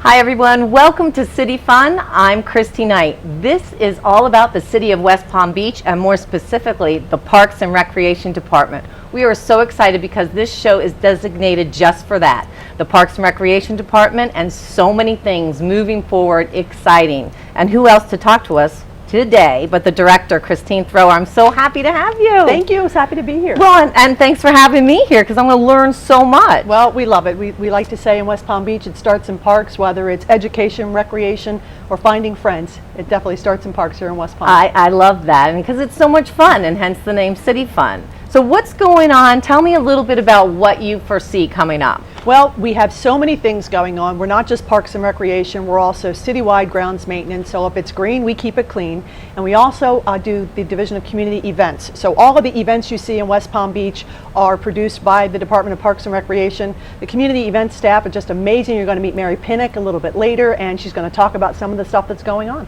Hi everyone, welcome to City Fun. I'm Christy Knight. This is all about the city of West Palm Beach and more specifically the Parks and Recreation Department. We are so excited because this show is designated just for that. The Parks and Recreation Department and so many things moving forward, exciting. And who else to talk to us today but the director, Christine Thrower. I'm so happy to have you. Thank you. I was happy to be here. Well, and thanks for having me here because I'm going to learn so much. Well, we love it. We like to say in West Palm Beach it starts in parks, whether it's education, recreation, or finding friends. It definitely starts in parks here in West Palm. I love that because it's so much fun and hence the name City Fun. So what's going on? Tell me a little bit about what you foresee coming up. Well, we have so many things going on. We're not just parks and recreation, we're also citywide grounds maintenance. So if it's green, we keep it clean. And we also do the Division of Community Events. So all of the events you see in West Palm Beach are produced by the Department of Parks and Recreation. The community event staff are just amazing. You're going to meet Mary Pinnock a little bit later, and she's going to talk about some of the stuff that's going on.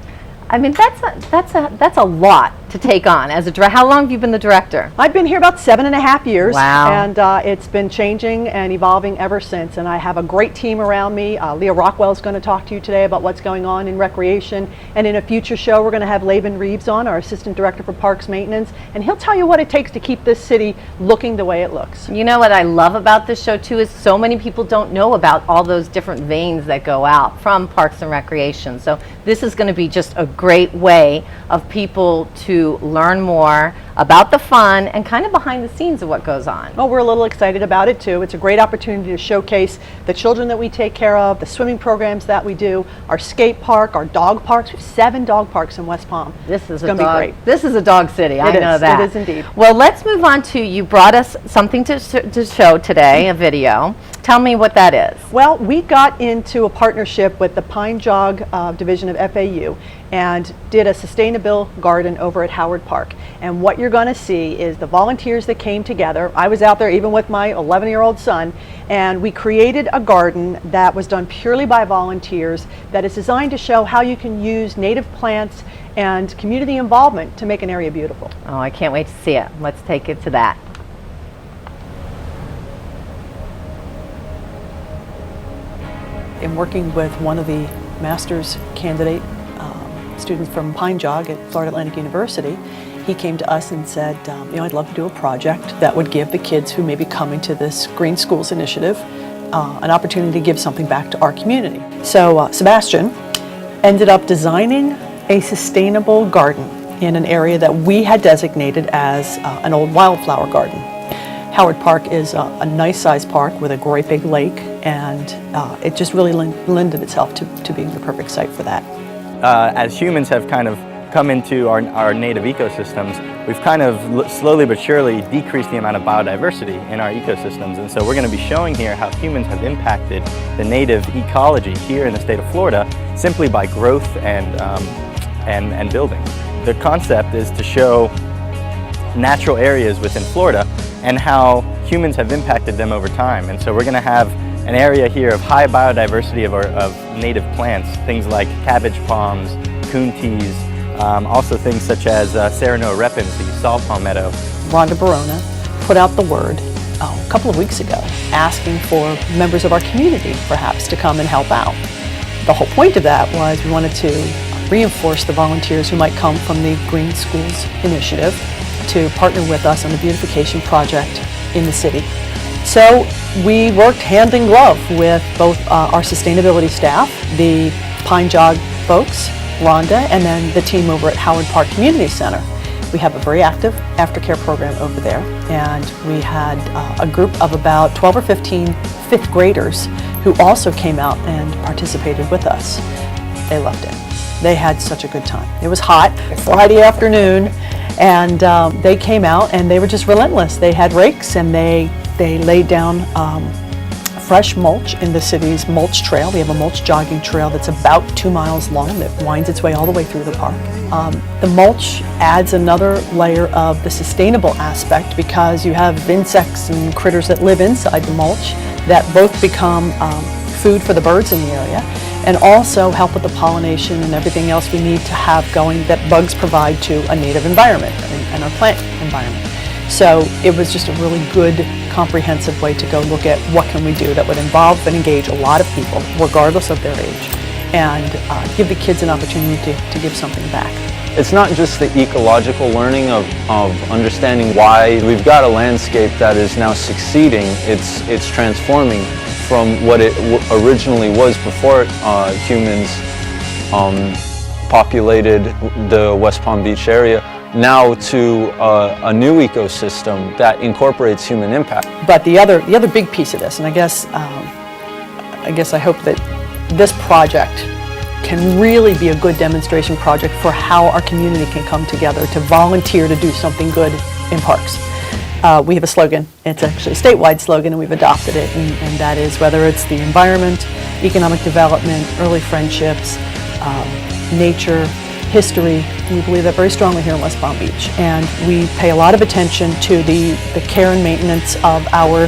I mean, that's a lot to take on as a director. How long have you been the director? I've been here about 7.5 years. Wow. And it's been changing and evolving ever since. And I have a great team around me. Leah Rockwell is going to talk to you today about what's going on in recreation. And in a future show, we're going to have Laban Reeves on, our Assistant Director for Parks Maintenance. And he'll tell you what it takes to keep this city looking the way it looks. You know what I love about this show too is so many people don't know about all those different veins that go out from Parks and Recreation. So this is going to be just a great way of people to learn more about the fun and kind of behind the scenes of what goes on. Well, we're a little excited about it too. It's a great opportunity to showcase the children that we take care of, the swimming programs that we do, our skate park, our dog parks. We have 7 dog parks in West Palm. This is going to be great. This is a dog city. I know that. It is indeed. Well, let's move on to, you brought us something to show today, a video. Tell me what that is. Well, we got into a partnership with the Pine Jog Division of FAU and did a sustainable garden over at Howard Park. And what you're going to see is the volunteers that came together. I was out there even with my 11-year-old son, and we created a garden that was done purely by volunteers that is designed to show how you can use native plants and community involvement to make an area beautiful. Oh, I can't wait to see it. Let's take it to that. In working with one of the master's candidate students from Pine Jog at Florida Atlantic University, he came to us and said, I'd love to do a project that would give the kids who may be coming to this Green Schools initiative an opportunity to give something back to our community. So Sebastian ended up designing a sustainable garden in an area that we had designated as an old wildflower garden. Howard Park is a nice sized park with a great big lake, and it just really lended itself to being the perfect site for that. As humans have kind of come into our native ecosystems, we've kind of slowly but surely decreased the amount of biodiversity in our ecosystems. And so we're going to be showing here how humans have impacted the native ecology here in the state of Florida simply by growth and building. The concept is to show natural areas within Florida and how humans have impacted them over time. And so we're going to have an area here of high biodiversity of native plants, things like cabbage palms, coonties, also things such as Sereno repens, the saw palmetto. Rhonda Barona put out the word a couple of weeks ago asking for members of our community perhaps to come and help out. The whole point of that was we wanted to reinforce the volunteers who might come from the Green Schools initiative to partner with us on the beautification project in the city. So we worked hand in glove with both our sustainability staff, the Pine Jog folks, Rhonda, and then the team over at Howard Park Community Center. We have a very active aftercare program over there, and we had a group of about 12 or 15 fifth graders who also came out and participated with us. They loved it. They had such a good time. It was hot, Friday afternoon, and they came out and they were just relentless. They had rakes and they laid down fresh mulch in the city's mulch trail. We have a mulch jogging trail that's about 2 miles long that winds its way all the way through the park. The mulch adds another layer of the sustainable aspect because you have insects and critters that live inside the mulch that both become food for the birds in the area and also help with the pollination and everything else we need to have going that bugs provide to a native environment and our plant environment. So it was just a really good comprehensive way to go look at what can we do that would involve and engage a lot of people, regardless of their age, and give the kids an opportunity to give something back. It's not just the ecological learning of understanding why we've got a landscape that is now succeeding. It's transforming from what it originally was before humans populated the West Palm Beach area, now to a new ecosystem that incorporates human impact. But the other big piece of this, and I guess I hope that this project can really be a good demonstration project for how our community can come together to volunteer to do something good in parks. We have a slogan. It's actually a statewide slogan, and we've adopted it, and that is, whether it's the environment, economic development, early friendships, nature, history, we believe that very strongly here in West Palm Beach. And we pay a lot of attention to the care and maintenance of our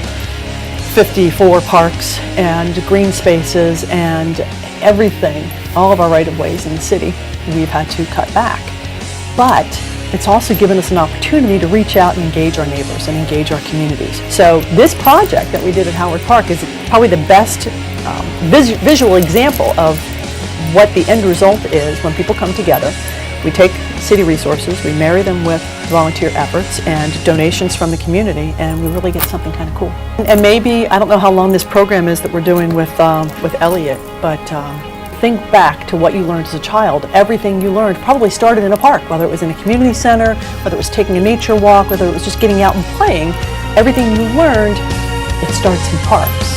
54 parks and green spaces and everything, all of our right-of-ways in the city, we've had to cut back. But it's also given us an opportunity to reach out and engage our neighbors and engage our communities. So this project that we did at Howard Park is probably the best visual example of what the end result is when people come together. We take city resources, we marry them with volunteer efforts and donations from the community, and we really get something kind of cool. And maybe, I don't know how long this program is that we're doing with Elliot, but think back to what you learned as a child. Everything you learned probably started in a park, whether it was in a community center, whether it was taking a nature walk, whether it was just getting out and playing. Everything you learned, it starts in parks.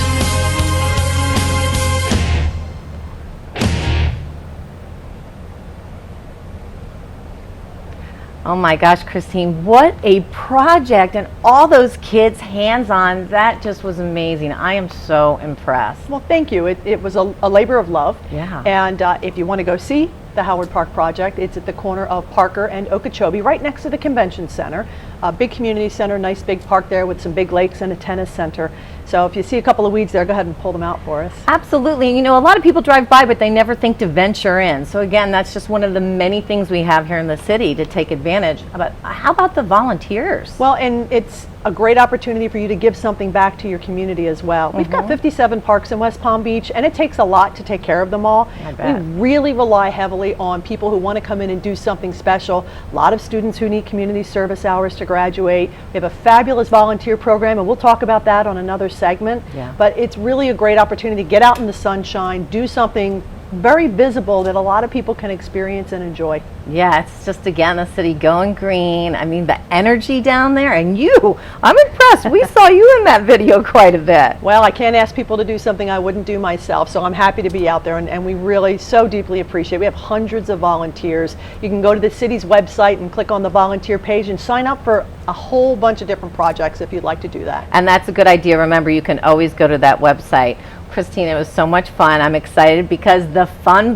Oh my gosh, Christine, what a project, and all those kids hands-on, that just was amazing. I am so impressed. Well, thank you. It was a labor of love. Yeah. And if you want to go see the Howard Park project, it's at the corner of Parker and Okeechobee, right next to the convention center. A big community center, nice big park there with some big lakes and a tennis center. So if you see a couple of weeds there, go ahead and pull them out for us. Absolutely. You know, a lot of people drive by, but they never think to venture in. So again, that's just one of the many things we have here in the city to take advantage. But how about the volunteers? Well, and it's a great opportunity for you to give something back to your community as well. We've got 57 parks in West Palm Beach, and it takes a lot to take care of them all. I bet. We really rely heavily on people who want to come in and do something special. A lot of students who need community service hours to graduate. We have a fabulous volunteer program, and we'll talk about that on another segment. Yeah. But it's really a great opportunity to get out in the sunshine, do something very visible that a lot of people can experience and enjoy. Yeah, it's just, again, the city going green. I mean, the energy down there, and you, I'm impressed. We saw you in that video quite a bit. Well, I can't ask people to do something I wouldn't do myself, so I'm happy to be out there, and we really so deeply appreciate it. We have hundreds of volunteers. You can go to the city's website and click on the volunteer page and sign up for a whole bunch of different projects if you'd like to do that. And that's a good idea. Remember, you can always go to that website. Christine, it was so much fun. I'm excited because the fun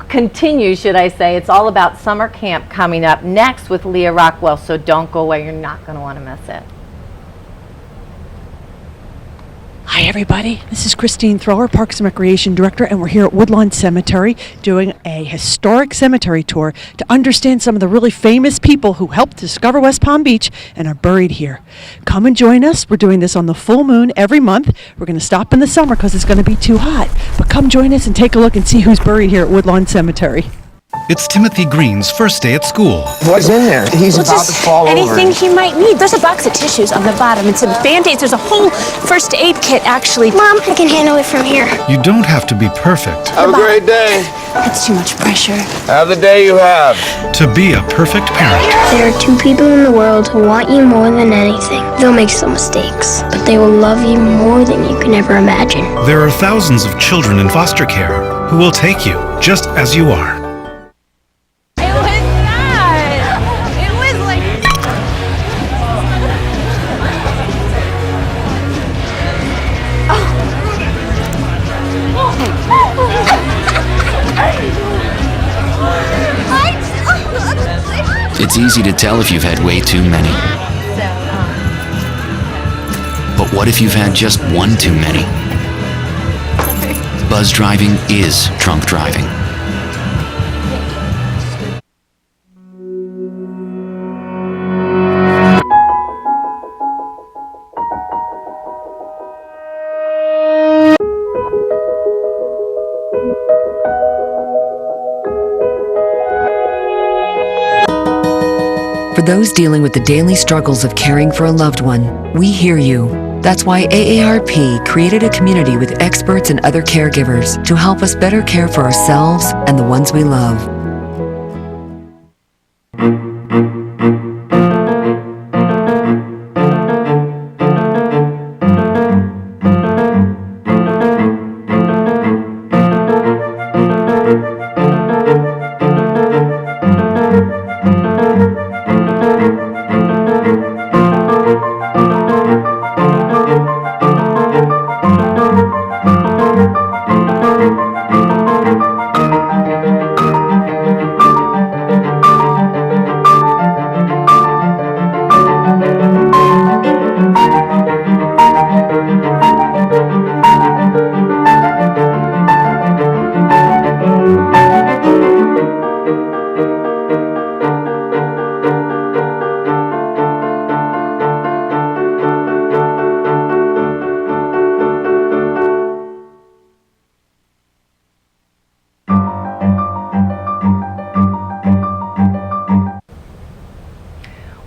continues, should I say. It's all about summer camp coming up next with Leah Rockwell, so don't go away. You're not going to want to miss it. Hi everybody, this is Christine Thrower, Parks and Recreation Director, and we're here at Woodlawn Cemetery doing a historic cemetery tour to understand some of the really famous people who helped discover West Palm Beach and are buried here. Come and join us. We're doing this on the full moon every month. We're going to stop in the summer because it's going to be too hot, but come join us and take a look and see who's buried here at Woodlawn Cemetery. It's Timothy Green's first day at school. What's in there? He's about to fall over. Anything he might need. There's a box of tissues on the bottom and some Band-Aids. There's a whole first aid kit, actually. Mom, I can handle it from here. You don't have to be perfect Have a great day. That's too much pressure. Have the day you have. to be a perfect parent. There are two people in the world who want you more than anything. They'll make some mistakes, but they will love you more than you can ever imagine. There are thousands of children in foster care who will take you just as you are. It's easy to tell if you've had way too many. But what if you've had just one too many? Buzz driving is drunk driving. For those dealing with the daily struggles of caring for a loved one, we hear you. That's why AARP created a community with experts and other caregivers to help us better care for ourselves and the ones we love.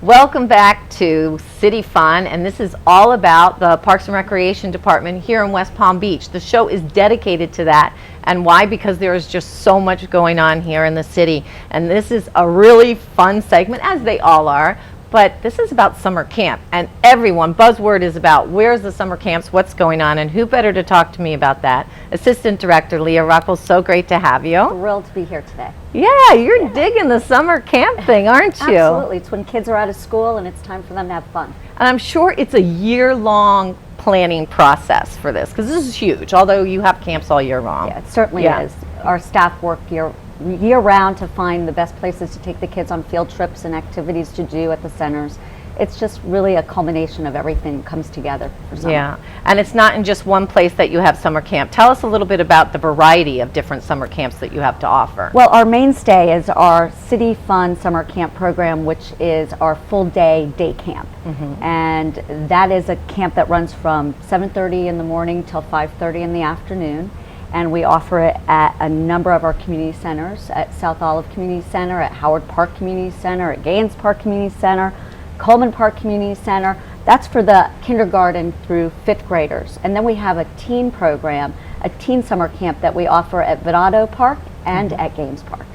Welcome back to City Fun, and this is all about the Parks and Recreation Department here in West Palm Beach. The show is dedicated to that. And why? Because there is just so much going on here in the city. And this is a really fun segment, as they all are. But this is about summer camp, and everyone, buzzword is about where's the summer camps, what's going on, and who better to talk to me about that? Assistant Director Leah Ruckle, so great to have you. Thrilled to be here today. Yeah, you're digging the summer camp thing, aren't you? Absolutely. It's when kids are out of school and it's time for them to have fun. And I'm sure it's a year-long planning process for this, because this is huge, although you have camps all year long. Yeah, it certainly is. Our staff work year-round to find the best places to take the kids on field trips and activities to do at the centers. It's just really a culmination of everything that comes together for summer. Yeah, and it's not in just one place that you have summer camp. Tell us a little bit about the variety of different summer camps that you have to offer. Well, our mainstay is our CityFun Summer Camp program, which is our full-day day camp. And that is a camp that runs from 7:30 in the morning till 5:30 in the afternoon. And we offer it at a number of our community centers, at South Olive Community Center, at Howard Park Community Center, at Gaines Park Community Center, Coleman Park Community Center. That's for the kindergarten through 5th graders. And then we have a teen program, a teen summer camp that we offer at Venado Park and at Gaines Park.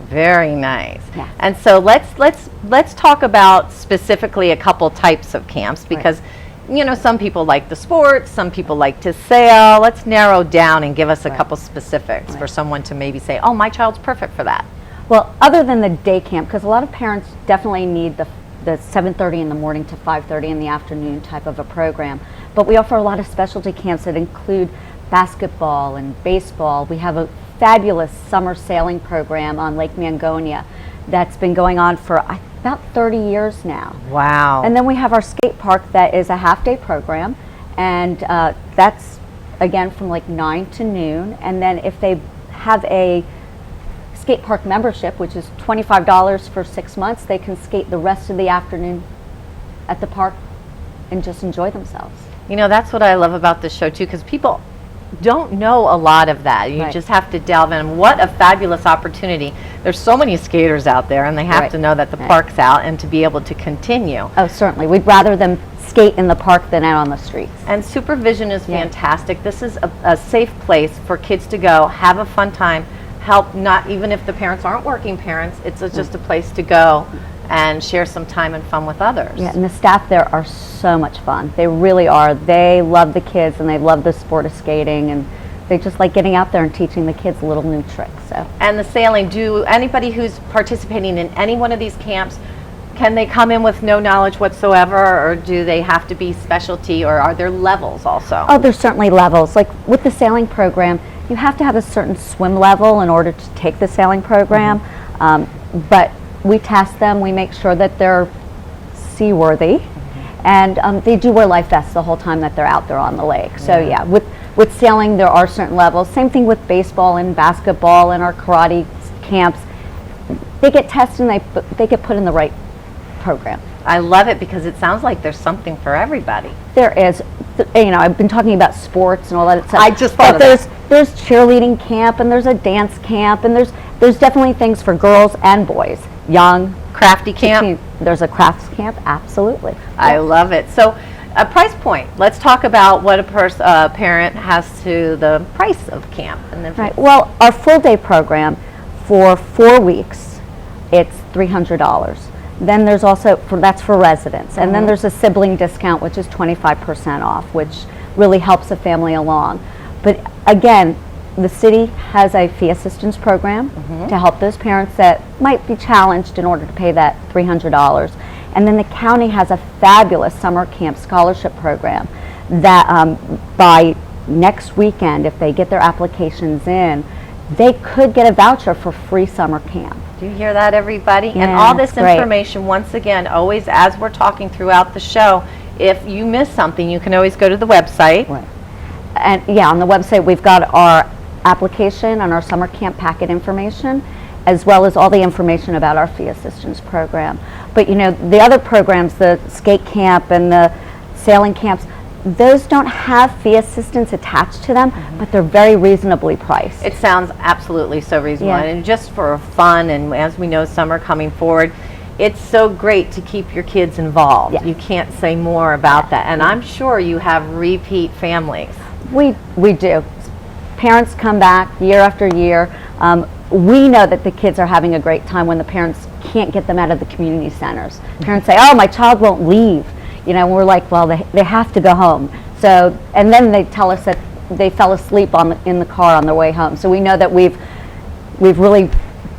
Very nice. Yeah. And so let's talk about specifically a couple types of camps, because you know, some people like the sports, some people like to sail. Let's narrow down and give us a couple specifics for someone to maybe say, oh, my child's perfect for that. Well, other than the day camp, because a lot of parents definitely need the 7:30 in the morning to 5:30 in the afternoon type of a program. But we offer a lot of specialty camps that include basketball and baseball. We have a fabulous summer sailing program on Lake Mangonia that's been going on for about 30 years now. Wow. And then we have our skate park that is a half-day program, and that's again from like 9 to noon. And then if they have a skate park membership, which is $25 for 6 months, they can skate the rest of the afternoon at the park and just enjoy themselves. You know, that's what I love about this show too, because people don't know a lot of that. You just have to delve in. What a fabulous opportunity. There's so many skaters out there, and they have to know that the park's out and to be able to continue. Oh, certainly. We'd rather them skate in the park than out on the streets. And supervision is fantastic. This is a safe place for kids to go, have a fun time, help, not even if the parents aren't working parents, it's just a place to go and share some time and fun with others. Yeah, and the staff there are so much fun. They really are. They love the kids and they love the sport of skating, and they just like getting out there and teaching the kids little new tricks. So. And the sailing, do anybody who's participating in any one of these camps, can they come in with no knowledge whatsoever, or do they have to be specialty, or are there levels also? Oh, there's certainly levels. Like with the sailing program, you have to have a certain swim level in order to take the sailing program, but we test them, we make sure that they're seaworthy, and they do wear life vests the whole time that they're out there on the lake. So yeah, with sailing there are certain levels. Same thing with baseball and basketball and our karate camps. They get tested and they get put in the right program. I love it because it sounds like there's something for everybody. There is. You know, I've been talking about sports and all that stuff. I just thought of there's cheerleading camp, and there's a dance camp, and there's definitely things for girls and boys. Young, crafty camp. there's a crafts camp, absolutely. I love it. So, a price point. Let's talk about what a parent has to the price of camp. And then Right. Well, our full day program for 4 weeks, it's $300. Then there's also, that's for residents. And then there's a sibling discount, which is 25% off, which really helps a family along. But again, the city has a fee assistance program to help those parents that might be challenged in order to pay that $300. And then the county has a fabulous summer camp scholarship program that by next weekend, if they get their applications in, they could get a voucher for free summer camp. Do you hear that, everybody? Yeah, and all this it's great. information, once again, always as we're talking throughout the show, if you miss something, you can always go to the website. Right. And yeah, on the website we've got our application and our summer camp packet information, as well as all the information about our fee assistance program. But you know, the other programs, the skate camp and the sailing camps, those don't have fee assistance attached to them, but they're very reasonably priced. It sounds absolutely so reasonable. Yeah. And just for fun, and as we know, summer coming forward, it's so great to keep your kids involved. Yeah. You can't say more about that. And I'm sure you have repeat families. We do. Parents come back year after year. We know that the kids are having a great time when the parents can't get them out of the community centers. Parents say, oh, my child won't leave. You know, and we're like, well, they have to go home. So, and then they tell us that they fell asleep in the car on their way home. So we know that we've really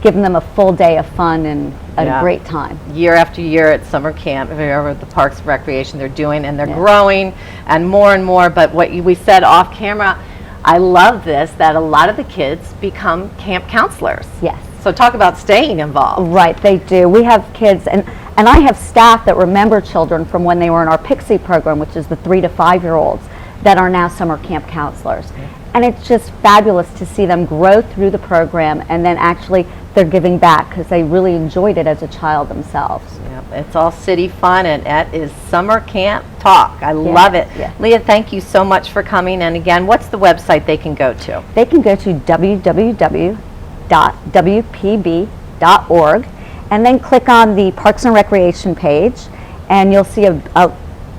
given them a full day of fun and a great time. Year after year at summer camp, or the Parks and Recreation, they're doing, and they're growing and more. But what we said off camera, I love this, that a lot of the kids become camp counselors. Yes. So talk about staying involved. Right, they do. We have kids, and I have staff that remember children from when they were in our Pixie program, which is the 3 to 5 year olds, that are now summer camp counselors. And it's just fabulous to see them grow through the program, and then actually they're giving back because they really enjoyed it as a child themselves. Yep, it's all city fun, and that is summer camp talk. I love it. Yeah. Leah, thank you so much for coming. And again, what's the website they can go to? They can go to www.wpb.org and then click on the Parks and Recreation page, and you'll see a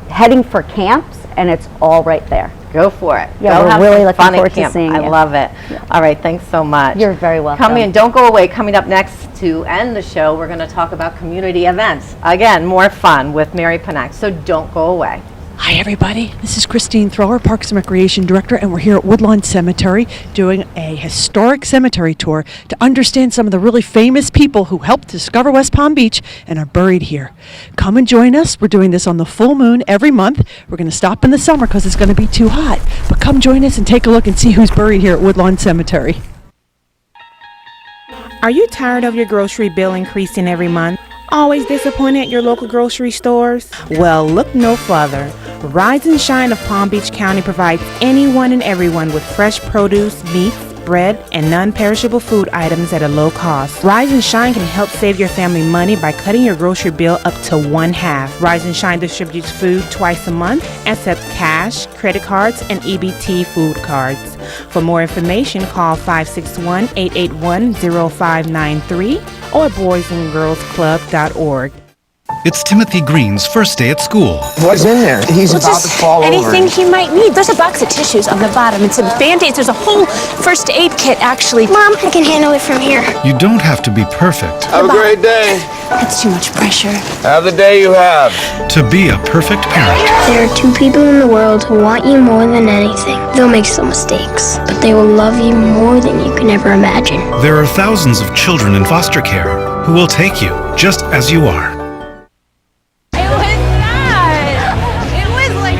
heading for camps, and it's all right there. Go for it. Yeah, Go we're have really some looking fun at forward to camp. seeing I you. love it. Yeah. All right, thanks so much. You're very welcome. Come in, don't go away. Coming up next to end the show, we're going to talk about community events. Again, more fun with Mary Panak, so don't go away. Hi, everybody. This is Christine Thrower, Parks and Recreation Director, and we're here at Woodlawn Cemetery doing a historic cemetery tour to understand some of the really famous people who helped discover West Palm Beach and are buried here. Come and join us. We're doing this on the full moon every month. We're going to stop in the summer because it's going to be too hot. But come join us and take a look and see who's buried here at Woodlawn Cemetery. Are you tired of your grocery bill increasing every month? Always disappointed at your local grocery stores? Well, look no further. Rise and Shine of Palm Beach County provides anyone and everyone with fresh produce, meats, bread, and non-perishable food items at a low cost. Rise and Shine can help save your family money by cutting your grocery bill up to 1/2. Rise and Shine distributes food twice a month, accepts cash, credit cards, and EBT food cards. For more information, call 561-881-0593 or boysandgirlsclub.org. It's Timothy Green's first day at school. What's in there? He's Well, about to fall anything over. he might need. There's a box of tissues on the bottom and some Band-Aids. There's a whole first aid kit, actually. Mom, I can handle it from here. You don't have to be perfect Have a great day. That's too much pressure. Have the day you have. to be a perfect parent. There are 2 people in the world who want you more than anything. They'll make some mistakes, but they will love you more than you can ever imagine. There are thousands of children in foster care who will take you just as you are. It was not. It was like...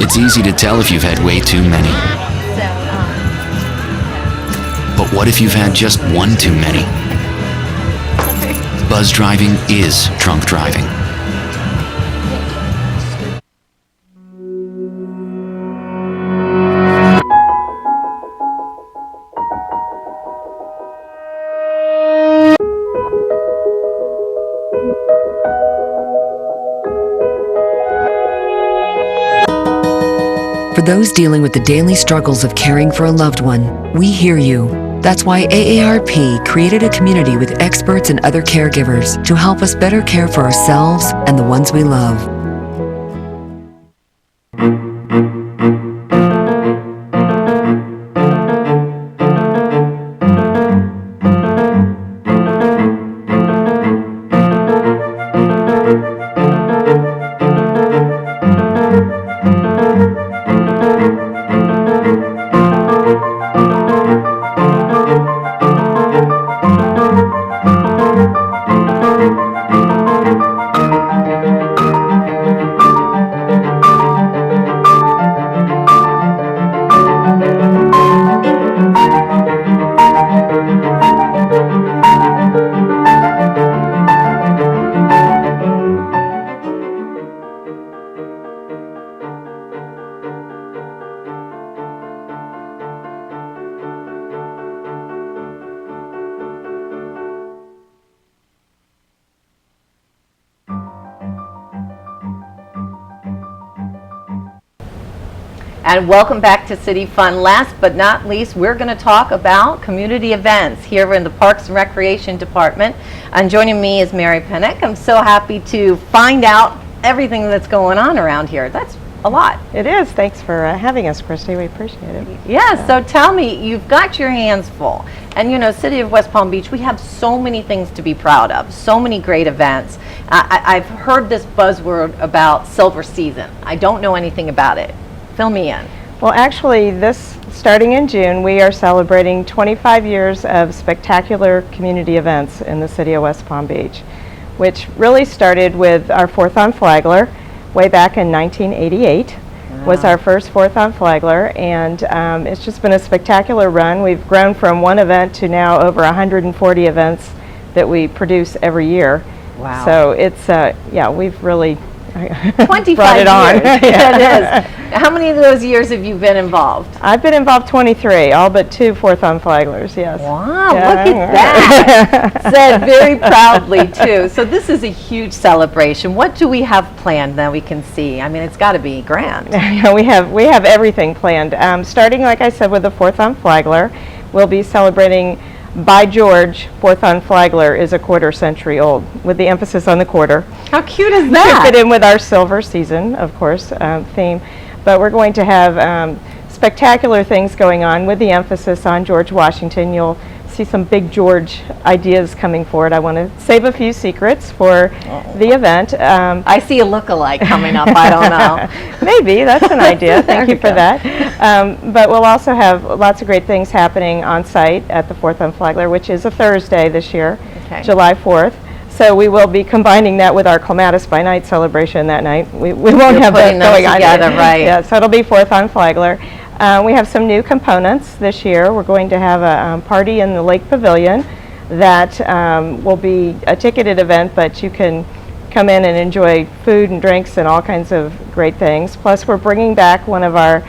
It's easy to tell if you've had way too many. But what if you've had just one too many? Buzz driving is drunk driving. For those dealing with the daily struggles of caring for a loved one, we hear you. That's why AARP created a community with experts and other caregivers to help us better care for ourselves and the ones we love. And welcome back to City Fun. Last but not least, we're going to talk about community events here in the Parks and Recreation Department. And joining me is Mary Pennick. I'm so happy to find out everything that's going on around here. That's a lot. It is. Thanks for having us, Christy. We appreciate it. Yeah, so tell me, you've got your hands full. And you know, City of West Palm Beach, we have so many things to be proud of, so many great events. I've heard this buzzword about Silver Season. I don't know anything about it. Fill me in. Well, actually, starting in June, we are celebrating 25 years of spectacular community events in the city of West Palm Beach, which really started with our 4th on Flagler way back in 1988. Was our first 4th on Flagler, and it's just been a spectacular run. We've grown from one event to now over 140 events that we produce every year. Wow. So it's, yeah, we've really 25 brought it on. years. Yeah, it is. How many of those years have you been involved? I've been involved 23, all but 2 4th on Flaglers, yes. Wow, Yeah. look at that. Said very proudly, too. So this is a huge celebration. What do we have planned that we can see? I mean, it's got to be grand. Yeah, we have everything planned. Starting, like I said, with the 4th on Flagler, we'll be celebrating By George. 4th on Flagler is a quarter century old, with the emphasis on the quarter. How cute is that? To fit in with our Silver Season, of course, theme. But we're going to have spectacular things going on with the emphasis on George Washington. You'll see some big George ideas coming forward. I want to save a few secrets for the event. I see a look-alike coming up. I don't know. Maybe, that's an idea. Thank you for that. But we'll also have lots of great things happening on site at the 4th on Flagler, which is a Thursday this year, July 4th. So we will be combining that with our Clematis by Night celebration that night. We won't have that going on together, right? Yeah, so it'll be 4th on Flagler. We have some new components this year. We're going to have a party in the Lake Pavilion that will be a ticketed event, but you can come in and enjoy food and drinks and all kinds of great things. Plus, we're bringing back one of our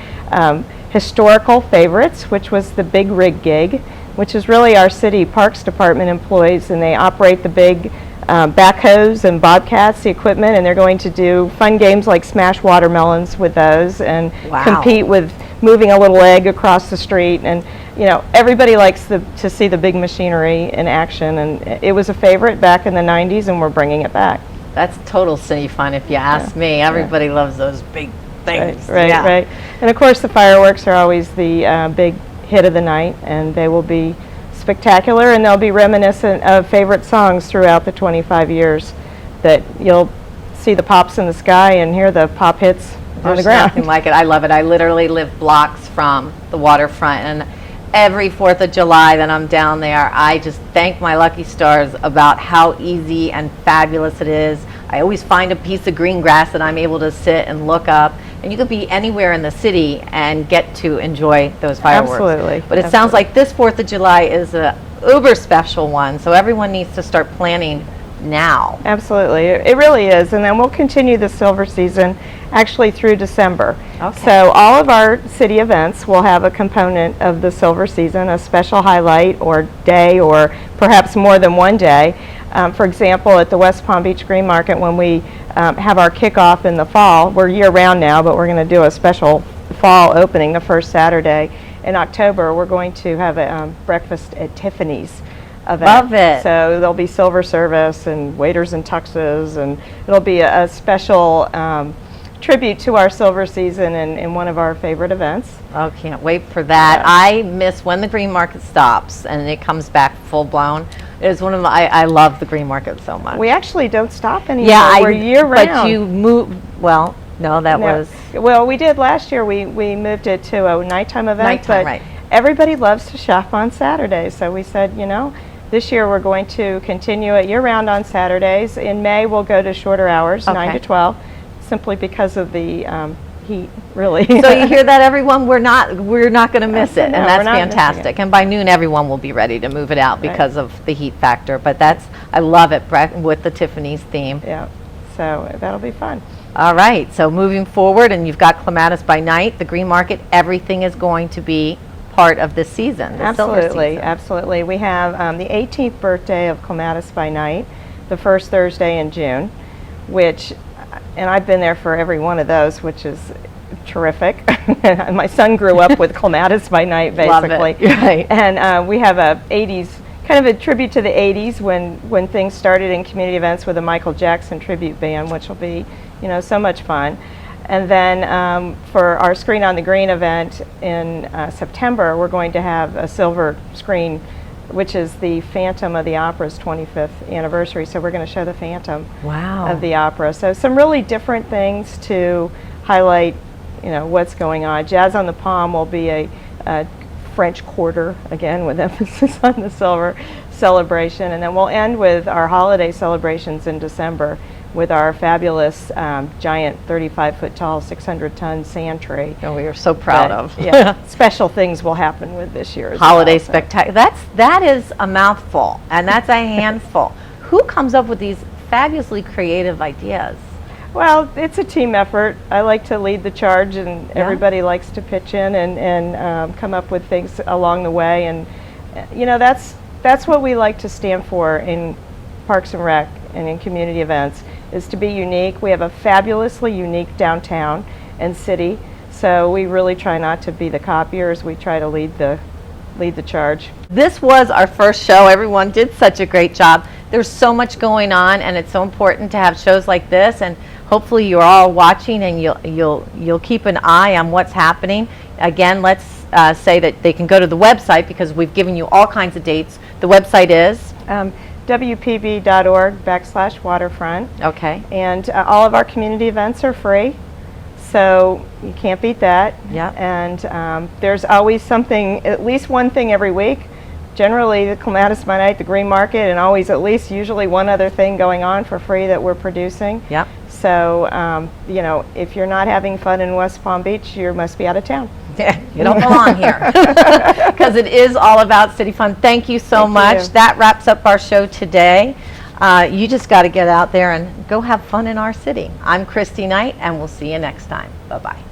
historical favorites, which was the Big Rig Gig, which is really our city parks department employees, and they operate the big backhoes and bobcats, the equipment, and they're going to do fun games like smash watermelons with those and compete with moving a little egg across the street. And you know, everybody likes to see the big machinery in action, and it was a favorite back in the 90s, and we're bringing it back. That's total city fun, if you ask me. Everybody loves those big things. Right. And of course, the fireworks are always the big hit of the night, and they will be spectacular, and they'll be reminiscent of favorite songs throughout the 25 years that you'll see the pops in the sky and hear the pop hits on the ground. Nothing like it. I love it. I literally live blocks from the waterfront, and every 4th of July that I'm down there, I just thank my lucky stars about how easy and fabulous it is. I always find a piece of green grass that I'm able to sit and look up, and you could be anywhere in the city and get to enjoy those fireworks. Absolutely. But it sounds like this 4th of July is a uber special one, so everyone needs to start planning now. Absolutely, it really is. And then we'll continue the Silver Season actually through December. Okay. So all of our city events will have a component of the Silver Season, a special highlight or day, or perhaps more than one day. For example, at the West Palm Beach Green Market, when we have our kickoff in the fall, we're year-round now, but we're going to do a special fall opening, the first Saturday. In October, we're going to have a breakfast at Tiffany's event. Love it. So there'll be silver service and waiters in tuxes, and it'll be a special tribute to our silver season and one of our favorite events. Oh, can't wait for that. Yeah. I miss when the green market stops and it comes back full blown. It's one of my, I love the green market so much. We actually don't stop anymore. Yeah, we're year round. But you move, well, no, that was. Well, we did last year. We moved it to a nighttime event. Nighttime, but right. Everybody loves to shop on Saturdays. So we said, you know, this year we're going to continue it year round on Saturdays. In May, we'll go to shorter hours, 9 to 12, simply because of the heat, really. So you hear that, everyone? We're not going to miss it, No, and we're that's not missing fantastic. it. And by noon, everyone will be ready to move it out because of the heat factor. But that's, I love it, with the Tiffany's theme. Yeah, so that'll be fun. All right, so moving forward, and you've got Clematis by night, the green market, everything is going to be part of this season, the silver Absolutely, season. absolutely. We have the 18th birthday of Clematis by night, the first Thursday in June, which, and I've been there for every one of those, which is terrific. My son grew up with Clematis by night, Love it. basically. Right. And we have a 80s, kind of a tribute to the 80s when things started in community events with a Michael Jackson tribute band, which will be, you know, so much fun. And then for our Screen on the Green event in September, we're going to have a silver screen, which is the Phantom of the Opera's 25th anniversary. So we're going to show the Phantom of the Opera. So some really different things to highlight, you know, what's going on. Jazz on the Palm will be a French Quarter, again, with emphasis on the silver celebration. And then we'll end with our holiday celebrations in December with our fabulous giant 35-foot tall, 600-ton sand tree. Oh, we are so proud of. Yeah, special things will happen with this year's Holiday spectacular. That is a mouthful, and that's a handful. Who comes up with these fabulously creative ideas? Well, it's a team effort. I like to lead the charge, and everybody likes to pitch in and come up with things along the way. And you know, that's what we like to stand for in Parks and Rec and in community events, is to be unique. We have a fabulously unique downtown and city, so we really try not to be the copiers. We try to lead the charge. This was our first show. Everyone did such a great job. There's so much going on, and it's so important to have shows like this, and hopefully you're all watching and you'll keep an eye on what's happening. Again, let's say that they can go to the website, because we've given you all kinds of dates. The website is WPB.org/waterfront. Okay. And all of our community events are free, so you can't beat that. Yeah. And there's always something, at least one thing every week. Generally, the Clematis by night, the green market, and always at least usually one other thing going on for free that we're producing. Yep. So, you know, if you're not having fun in West Palm Beach, you must be out of town. Yeah, you don't belong here, because it is all about City Fun. Thank you so much. That wraps up our show today. You just got to get out there and go have fun in our city. I'm Christy Knight, and we'll see you next time. Bye-bye.